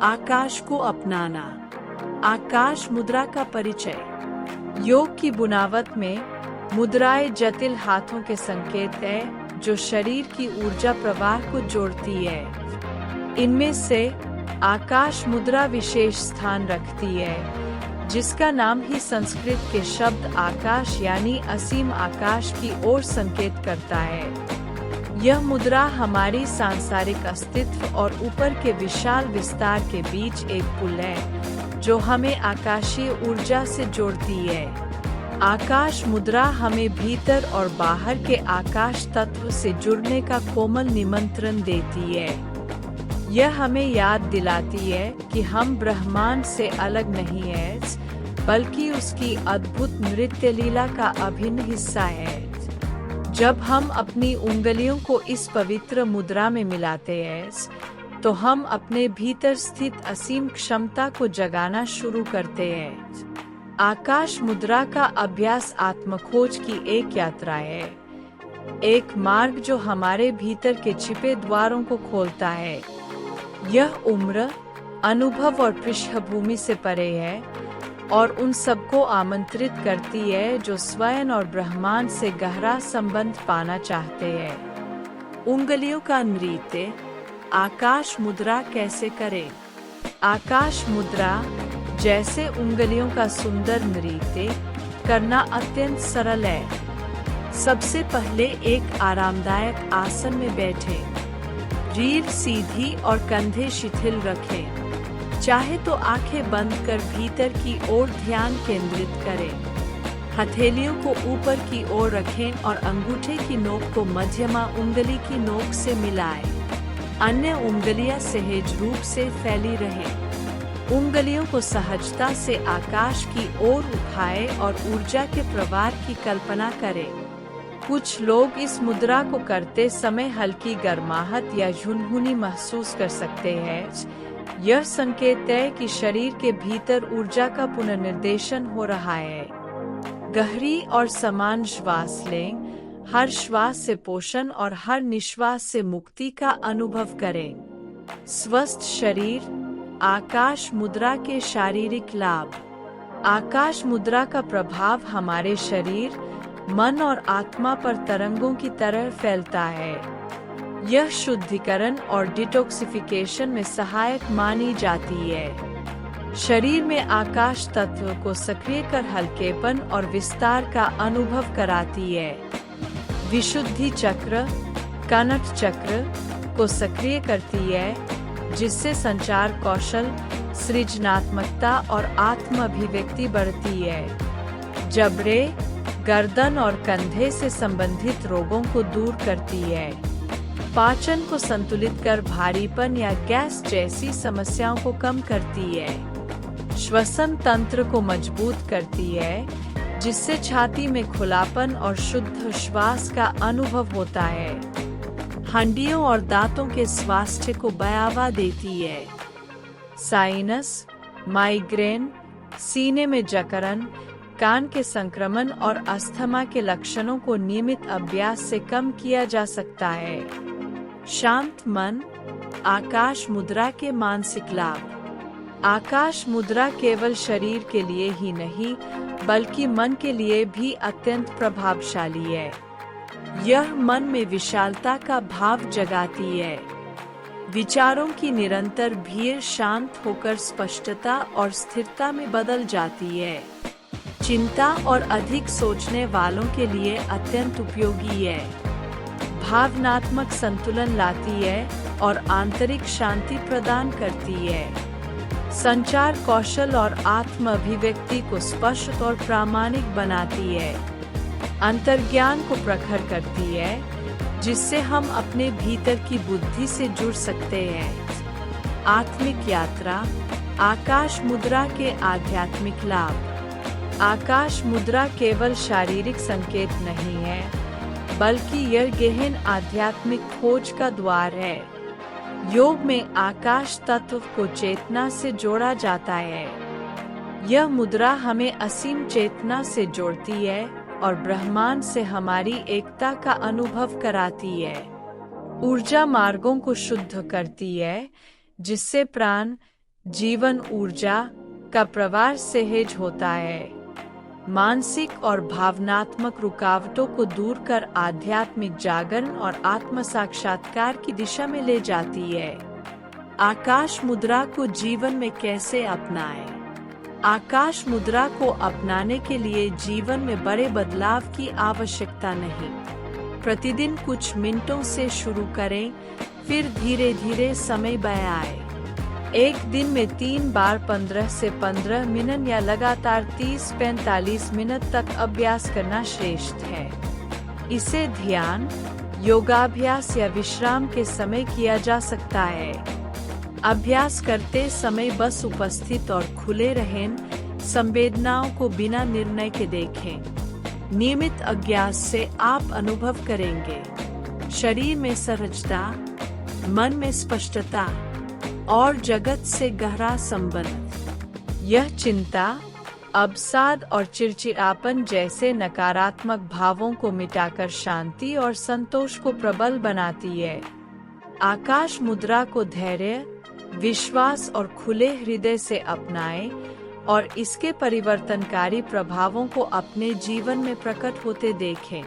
आकाश को अपनाना। आकाश मुद्रा का परिचय। योग की बुनावट में मुद्राएं जटिल हाथों के संकेत है जो शरीर की ऊर्जा प्रवाह को जोड़ती है। इनमें से आकाश मुद्रा विशेष स्थान रखती है, जिसका नाम ही संस्कृत के शब्द आकाश यानी असीम आकाश की ओर संकेत करता है। यह मुद्रा हमारी सांसारिक अस्तित्व और ऊपर के विशाल विस्तार के बीच एक पुल है जो हमें आकाशीय ऊर्जा से जोड़ती है। आकाश मुद्रा हमें भीतर और बाहर के आकाश तत्व से जुड़ने का कोमल निमंत्रण देती है। यह हमें याद दिलाती है कि हम ब्रह्मांड से अलग नहीं हैं, बल्कि उसकी अद्भुत नृत्य लीला का अभिन्न हिस्सा है। जब हम अपनी उंगलियों को इस पवित्र मुद्रा में मिलाते हैं, तो हम अपने भीतर स्थित असीम क्षमता को जगाना शुरू करते हैं। आकाश मुद्रा का अभ्यास आत्मखोज की एक यात्रा है, एक मार्ग जो हमारे भीतर के छिपे द्वारों को खोलता है। यह उम्र, अनुभव और पृष्ठभूमि से परे है और उन सबको आमंत्रित करती है जो स्वयं और ब्रह्मांड से गहरा संबंध पाना चाहते हैं। उंगलियों का नृत्य। आकाश मुद्रा कैसे करें? आकाश मुद्रा जैसे उंगलियों का सुंदर नृत्य करना अत्यंत सरल है। सबसे पहले एक आरामदायक आसन में बैठें। रीढ़ सीधी और कंधे शिथिल रखें। चाहे तो आंखें बंद कर भीतर की ओर ध्यान केंद्रित करें। हथेलियों को ऊपर की ओर रखें और अंगूठे की नोक को मध्यमा उंगली की नोक से मिलाएं। अन्य उंगलियां सहज रूप से फैली रहें। उंगलियों को सहजता से आकाश की ओर उठाएं और ऊर्जा के प्रवाह की कल्पना करें। कुछ लोग इस मुद्रा को करते समय हल्की गर्माहट या झुनझुनी महसूस कर सकते हैं। यह संकेत है कि शरीर के भीतर ऊर्जा का पुनर्निर्देशन हो रहा है। गहरी और समान श्वास लें। हर श्वास से पोषण और हर निश्वास से मुक्ति का अनुभव करें। स्वस्थ शरीर। आकाश मुद्रा के शारीरिक लाभ। आकाश मुद्रा का प्रभाव हमारे शरीर, मन और आत्मा पर तरंगों की तरह फैलता है। यह शुद्धिकरण और डिटॉक्सिफिकेशन में सहायक मानी जाती है। शरीर में आकाश तत्व को सक्रिय कर हल्केपन और विस्तार का अनुभव कराती है। विशुद्धि चक्र, कनट चक्र को सक्रिय करती है, जिससे संचार कौशल, सृजनात्मकता और आत्म अभिव्यक्ति बढ़ती है। जबड़े, गर्दन और कंधे से संबंधित रोगों को दूर करती है। पाचन को संतुलित कर भारीपन या गैस जैसी समस्याओं को कम करती है। श्वसन तंत्र को मजबूत करती है, जिससे छाती में खुलापन और शुद्ध श्वास का अनुभव होता है। हड्डियों और दांतों के स्वास्थ्य को बढ़ावा देती है। साइनस, माइग्रेन, सीने में जकड़न, कान के संक्रमण और अस्थमा के लक्षणों को नियमित अभ्यास से कम किया जा सकता है। शांत मन। आकाश मुद्रा के मानसिक लाभ। आकाश मुद्रा केवल शरीर के लिए ही नहीं, बल्कि मन के लिए भी अत्यंत प्रभावशाली है। यह मन में विशालता का भाव जगाती है। विचारों की निरंतर भीड़ शांत होकर स्पष्टता और स्थिरता में बदल जाती है। चिंता और अधिक सोचने वालों के लिए अत्यंत उपयोगी है। भावनात्मक संतुलन लाती है और आंतरिक शांति प्रदान करती है। संचार कौशल और आत्म अभिव्यक्ति को स्पष्ट और प्रामाणिक बनाती है। अंतर्ज्ञान को प्रखर करती है, जिससे हम अपने भीतर की बुद्धि से जुड़ सकते हैं। आत्मिक यात्रा। आकाश मुद्रा के आध्यात्मिक लाभ। आकाश मुद्रा केवल शारीरिक संकेत नहीं है, बल्कि यह गहन आध्यात्मिक खोज का द्वार है। योग में आकाश तत्व को चेतना से जोड़ा जाता है। यह मुद्रा हमें असीम चेतना से जोड़ती है और ब्रह्मांड से हमारी एकता का अनुभव कराती है। ऊर्जा मार्गों को शुद्ध करती है, जिससे प्राण, जीवन ऊर्जा का प्रवाह सहज होता है, मानसिक और भावनात्मक रुकावटों को दूर कर आध्यात्मिक जागरण और आत्म साक्षात्कार की दिशा में ले जाती है। आकाश मुद्रा को जीवन में कैसे अपनाएं? आकाश मुद्रा को अपनाने के लिए जीवन में बड़े बदलाव की आवश्यकता नहीं। प्रतिदिन कुछ मिनटों से शुरू करें, फिर धीरे धीरे समय बढ़ाएं। एक दिन में 3 बार 15 से 15 मिनट या लगातार 30-45 मिनट तक अभ्यास करना श्रेष्ठ है। इसे ध्यान, योगाभ्यास या विश्राम के समय किया जा सकता है। अभ्यास करते समय बस उपस्थित और खुले रहें, संवेदनाओं को बिना निर्णय के देखें। नियमित अभ्यास से आप अनुभव करेंगे शरीर में सहजता, मन में स्पष्टता और जगत से गहरा संबंध। यह चिंता, अवसाद और चिड़चिड़ापन जैसे नकारात्मक भावों को मिटाकर शांति और संतोष को प्रबल बनाती है। आकाश मुद्रा को धैर्य, विश्वास और खुले हृदय से अपनाएं और इसके परिवर्तनकारी प्रभावों को अपने जीवन में प्रकट होते देखें।